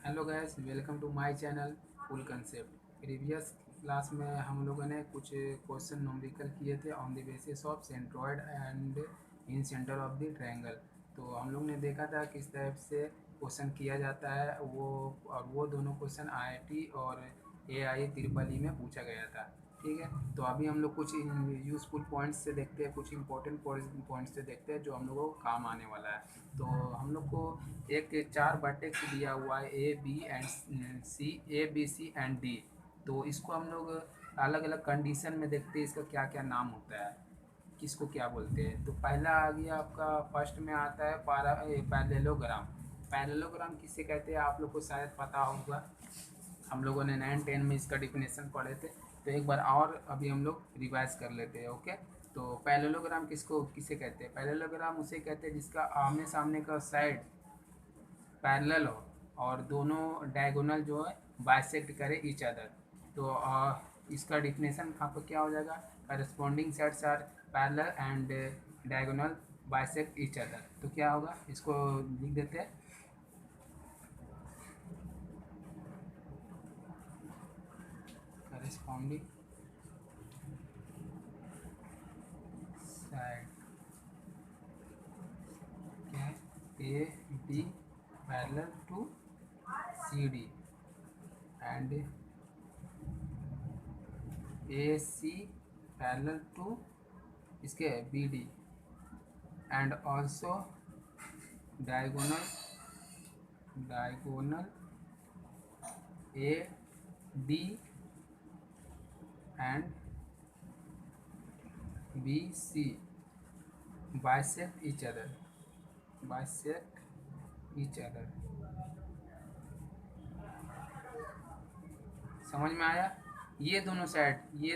Hello guys, welcome to my channel full concept. Previous class में हम लोगों ने कुछ क्वेश्चन न्यूमेरिकल किए थे on the basis of centroid and incentre of the triangle. तो हम लोग ने देखा था किस टाइप से क्वेश्चन किया जाता है वो दोनों क्वेश्चन आईआईटी और एआई ट्रिपल ई में पूछा गया था। ठीक है, तो अभी हम लोग कुछ यूज़फुल पॉइंट्स से देखते हैं, कुछ इंपॉर्टेंट पॉइंट्स से देखते हैं जो हम लोगों को काम आने वाला है। तो हम लोग को एक चार वर्टेक्स दिया हुआ है, A B and C, A B C and D. तो इसको हम लोग अलग अलग कंडीशन में देखते हैं इसका क्या क्या नाम होता है, किसको क्या बोलते हैं। तो पहला आ गया आपका, फर्स्ट में आता है पैरेललोग्राम। पैरेललोग्राम किसे कहते हैं आप लोग को शायद पता होगा, हम लोगों ने 9-10 में इसका डिफिनेशन पढ़े थे। तो एक बार और अभी हम लोग रिवाइज कर लेते हैं। ओके, तो पैरेललोग्राम किसे कहते हैं? पैरेललोग्राम उसे कहते हैं जिसका आमने सामने का साइड पैरेलल हो और दोनों डायगोनल जो है बाइसेक्ट करे ईच अदर। तो इसका डिफिनेशन आपका क्या हो जाएगा? Corresponding sets are parallel and diagonal bisect each other. तो क्या होगा, इसको लिख देते हैं। करस्पॉन्डिंग साइड क्या है? A B parallel to C D and A C parallel to इसके B D and also diagonal A D and B C bisect each other. समझ में आया? ये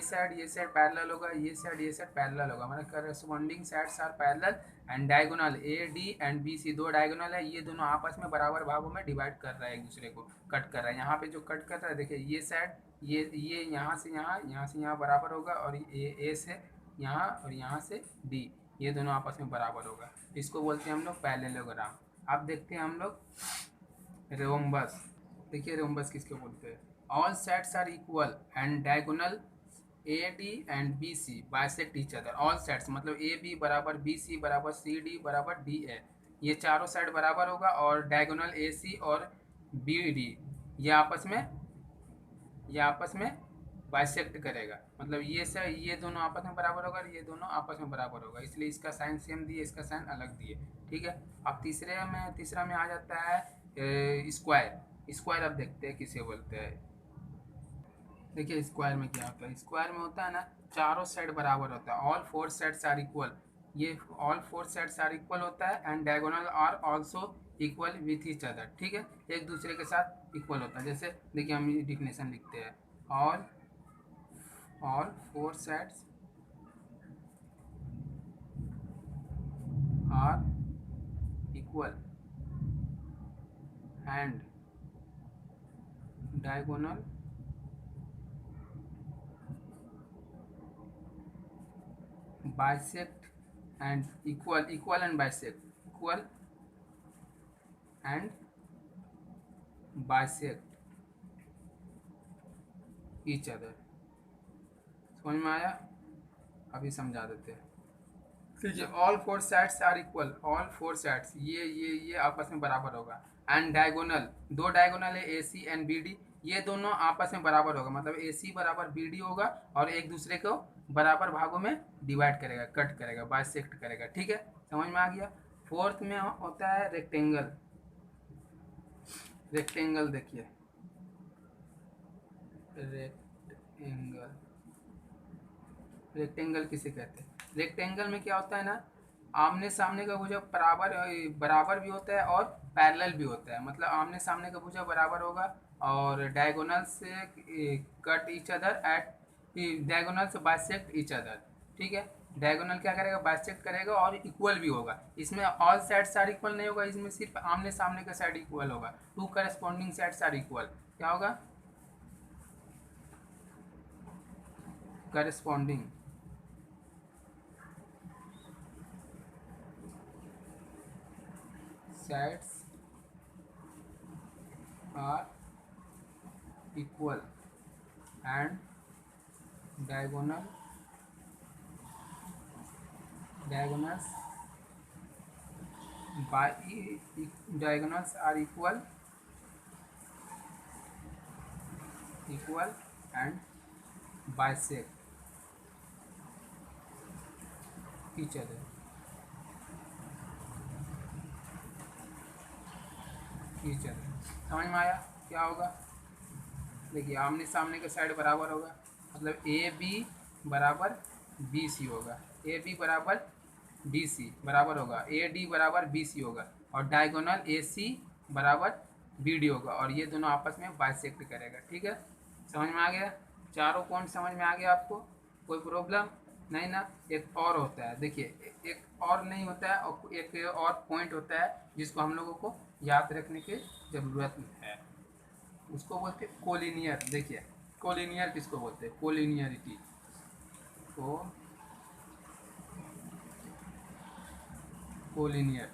साइड पैरेलल होगा, ये साइड पैरेलल होगा, मतलब corresponding sides are parallel and diagonal A D and B C, दो डायगोनल है, ये दोनों आपस में बराबर भागों में डिवाइड कर रहा है, एक दूसरे को कट कर रहा है। यहाँ पे जो कट कर रहा है देखिए, ये साइड ये यहाँ से यहाँ बराबर होगा, और ये ए से यहाँ और यहाँ से डी, ये दोनों आपस में बराबर होगा। इसको बोलते हैं हम लोग पैरेललोग्राम। अब देखते हैं हम लोग रोम्बस। देखिए रोम्बस किसके बोलते हैं? All sides are equal and diagonal A D and B C bisect each other. All sides मतलब ए बी बराबर बी सी बराबर सी डी बराबर डी ए, ये चारों साइड बराबर होगा, और डायगोनल ए सी और बी डी ये आपस में बाइसेक्ट करेगा, मतलब ये दोनों आपस में बराबर होगा और ये दोनों आपस में बराबर होगा, इसलिए इसका साइन सेम दिए, इसका साइन अलग दिए। ठीक है, अब तीसरा में आ जाता है स्क्वायर। स्क्वायर अब देखते हैं किसे बोलते हैं। देखिए स्क्वायर में क्या होता है? स्क्वायर में होता है ना, चारों साइड बराबर होता है, all four sides are equal. ये all four sides are equal होता है and diagonal are also equal with each other. ठीक है, एक दूसरे के साथ इक्वल होता है। जैसे देखिए हम ये डिफिनेशन लिखते हैं, all all four sides are equal and diagonal bisect and equal and bisect each other। समझ में आया? अभी समझा देते हैं। देखिए all four sides are equal, all four sides ये आपस में बराबर होगा, एंड डायगोनल, दो डायगोनल है ए सी एंड बी डी, ये दोनों आपस में बराबर होगा, मतलब ए सी बराबर बी डी होगा, और एक दूसरे को बराबर भागों में डिवाइड करेगा, कट करेगा, बाइसेक्ट करेगा। ठीक है, समझ में आ गया? फोर्थ में होता है रेक्टेंगल। रेक्टेंगल देखिए, रेक्टेंगल रेक्टेंगल किसे कहते हैं? रेक्टेंगल में क्या होता है ना, आमने सामने का भुजा बराबर भी होता है और पैरेलल भी होता है, मतलब आमने सामने का भुजा बराबर होगा और डायगोनल से cut each other at diagonal से बाइसेक्ट ईच अदर। ठीक है, डायगोनल क्या करेगा? बाइसेक्ट करेगा और इक्वल भी होगा। इसमें ऑल साइड्स आर इक्वल नहीं होगा, इसमें सिर्फ आमने सामने का साइड इक्वल होगा। Two corresponding sides are equal, क्या होगा? Corresponding sides are equal and diagonals by diagonals are equal and bisect each other. समझ में आया क्या होगा? देखिए आमने सामने के साइड बराबर होगा, मतलब ए बी बराबर बी सी होगा, ए बी बराबर बी सी बराबर होगा, ए डी बराबर बी सी होगा, और डायगोनल ए सी बराबर बी डी होगा, और ये दोनों आपस में बाइसेक्ट करेगा। ठीक है, समझ में आ गया? चारों पॉइंट समझ में आ गया आपको? कोई प्रॉब्लम नहीं ना? एक और होता है, देखिए एक और नहीं होता है, और एक और पॉइंट होता है जिसको हम लोगों को याद रखने की ज़रूरत है, उसको बोलते हैं कोलिनियर। देखिए कोलिनियर किसको बोलते हैं? कोलिनियरिटी को कोलिनियर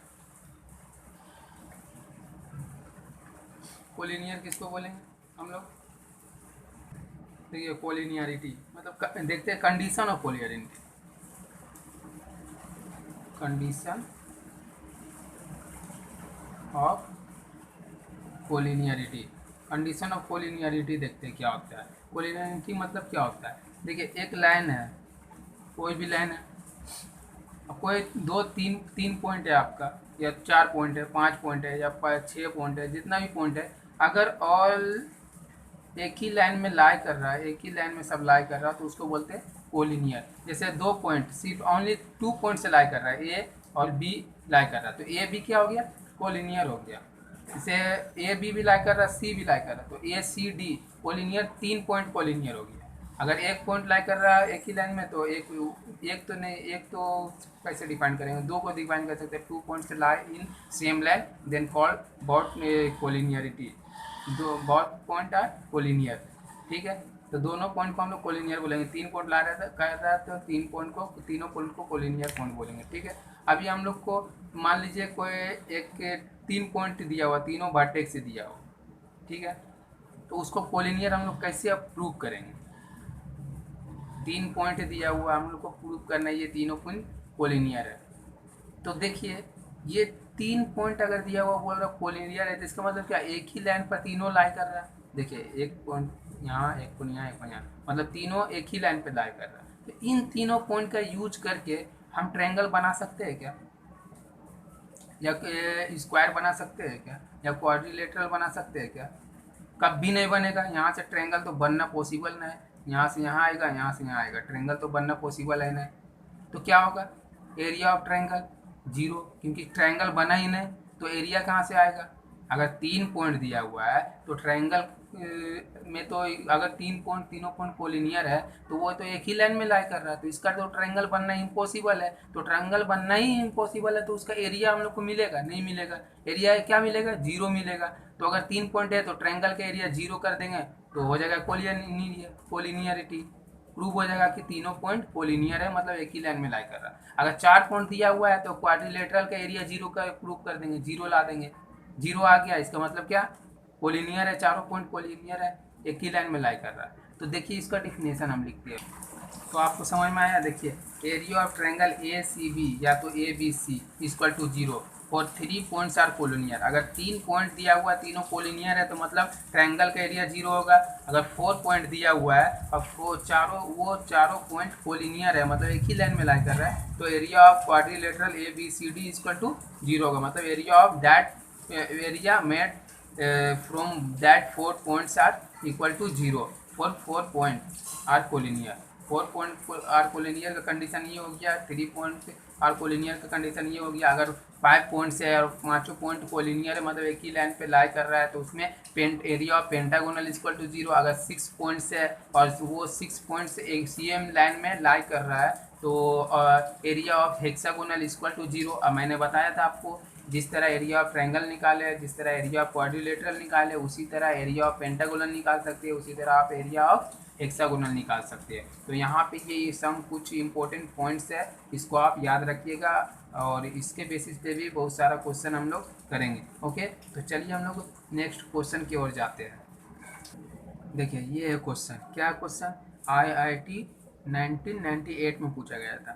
किसको बोलेंगे हम लोग? देखिए कोलिनियरिटी मतलब देखते हैं condition of collinearity, condition of collinearity, condition of collinearity देखते हैं क्या होता है। कोलिनियरिटी मतलब क्या होता है? देखिए एक लाइन है, कोई भी लाइन है, अब कोई दो तीन पॉइंट है आपका, या 4 पॉइंट है, 5 पॉइंट है, या 6 पॉइंट है, जितना भी पॉइंट है, अगर ऑल एक ही लाइन में लाई कर रहा है, एक ही लाइन में सब लाई कर रहा है, तो उसको बोलते हैं कोलिनियर। जैसे 2 पॉइंट सिर्फ ओनली 2 पॉइंट से लाई कर रहा है, ए और बी लाई कर रहा है, तो ए बी क्या हो गया? कोलिनियर हो गया। जैसे ए बी भी लाई कर रहा है, सी भी लाई कर रहा है, तो A C D collinear, 3 point collinear हो गया। अगर एक पॉइंट लाई कर रहा है एक ही लाइन में, तो एक तो नहीं, एक तो कैसे डिफाइन करेंगे? 2 को डिफाइन कर सकते हैं, 2 points lie in same line then called both collinearity, दो बोथ पॉइंट आर कोलिनियर। ठीक है, तो दोनों पॉइंट को हम लोग कोलिनियर बोलेंगे। 3 पॉइंट ला रहा था कह रहा है, तो तीनों पॉइंट को कोलिनियर पॉइंट बोलेंगे। ठीक है, अभी हम लोग को मान लीजिए कोई एक 3 पॉइंट दिया हुआ, तीनों वर्टेक्स से दिया हुआ, ठीक है, तो उसको कोलिनियर हम लोग कैसे अब प्रूव करेंगे? 3 पॉइंट दिया हुआ, हम लोग को प्रूव करना है ये तीनों पॉइंट कोलिनियर है। तो देखिए ये 3 पॉइंट अगर दिया हुआ बोल रहा कोलिनियर है, तो इसका मतलब क्या? एक ही लाइन पर तीनों लाई कर रहा है। देखिए एक पॉइंट यहाँ, एक पॉइंट यहाँ, एक पॉइंट यहाँ, मतलब तीनों एक ही लाइन पर लाई कर रहा है। तो इन तीनों पॉइंट का यूज करके हम ट्रायंगल बना सकते हैं क्या? या स्क्वायर बना सकते हैं क्या? या क्वाड्रिलेटरल बना सकते हैं क्या? कभी नहीं बनेगा। यहाँ से ट्रायंगल तो बनना पॉसिबल नहीं है, यहाँ से यहाँ आएगा, यहाँ से यहाँ आएगा, ट्रायंगल तो बनना पॉसिबल है नहीं। तो क्या होगा? एरिया ऑफ ट्रायंगल 0, क्योंकि ट्रायंगल बना ही नहीं, तो एरिया कहाँ से आएगा? अगर 3 पॉइंट दिया हुआ है तो ट्रायंगल में तो अगर तीनों पॉइंट कोलिनियर है, तो वो तो एक ही लाइन में लाई कर रहा है, तो इसका तो ट्रायंगल बनना इम्पॉसिबल है। तो ट्रायंगल बनना ही इम्पॉसिबल है, तो उसका एरिया हम लोग को मिलेगा नहीं? मिलेगा। एरिया क्या मिलेगा? 0 मिलेगा। तो अगर 3 पॉइंट है तो ट्रायंगल का एरिया 0 कर देंगे, तो हो जाएगा कोलिनियरिटी, प्रूव हो जाएगा कि तीनों पॉइंट कोलिनियर है, मतलब एक ही लाइन में लाई कर रहा है। अगर 4 पॉइंट दिया हुआ है तो क्वाड्रिलेटरल का एरिया 0 का प्रूव कर देंगे, 0 ला देंगे, 0 आ गया, इसका मतलब क्या? कोलिनियर है, चारों पॉइंट कोलिनियर है, एक ही लाइन में लाई कर रहा है। तो देखिए इसका डिफिनेशन हम लिखते हैं, तो आपको समझ में आया? देखिए area of triangle A C B या तो A B C equal to 0 और 3 पॉइंट्स आर कोलिनियर। अगर 3 पॉइंट दिया हुआ, तीनों कोलिनियर है, तो मतलब ट्रायंगल का एरिया 0 होगा। अगर 4 पॉइंट दिया हुआ है और वो चारों पॉइंट कोलिनियर है, मतलब एक ही लाइन में लाई कर रहा है, तो area of quadrilateral A B C D equal to 0 होगा। मतलब area of that area made from that 4 points are equal to 0 for 4 point are collinear. 4 point are collinear का कंडीशन ये हो गया, 3 पॉइंट आर कोलिनियर का condition ये हो गया। अगर 5 पॉइंट से और 5 पॉइंट कोलिनियर है, मतलब एक ही लाइन पे लाई कर रहा है, तो उसमें area of pentagonal equal to 0। अगर 6 पॉइंट से और वो 6 पॉइंट से एक सेम लाइन में लाई कर रहा है, तो area of hexagonal equal to 0। अब मैंने बताया था आपको, जिस तरह एरिया ऑफ ट्रायंगल निकाले, जिस तरह एरिया ऑफ क्वाड्रिलेटरल निकाले, उसी तरह एरिया ऑफ पेंटागोनल निकाल सकते हैं, उसी तरह आप एरिया ऑफ हेक्सागोनल निकाल सकते हैं। तो यहाँ पे ये सम कुछ इंपॉर्टेंट पॉइंट्स है, इसको आप याद रखिएगा। और इसके बेसिस पे भी बहुत सारा क्वेश्चन हम लोग करेंगे। ओके, तो चलिए हम लोग नेक्स्ट क्वेश्चन की ओर जाते हैं। देखिए ये है क्वेश्चन, क्या क्वेश्चन, IIT 1998 में पूछा गया था।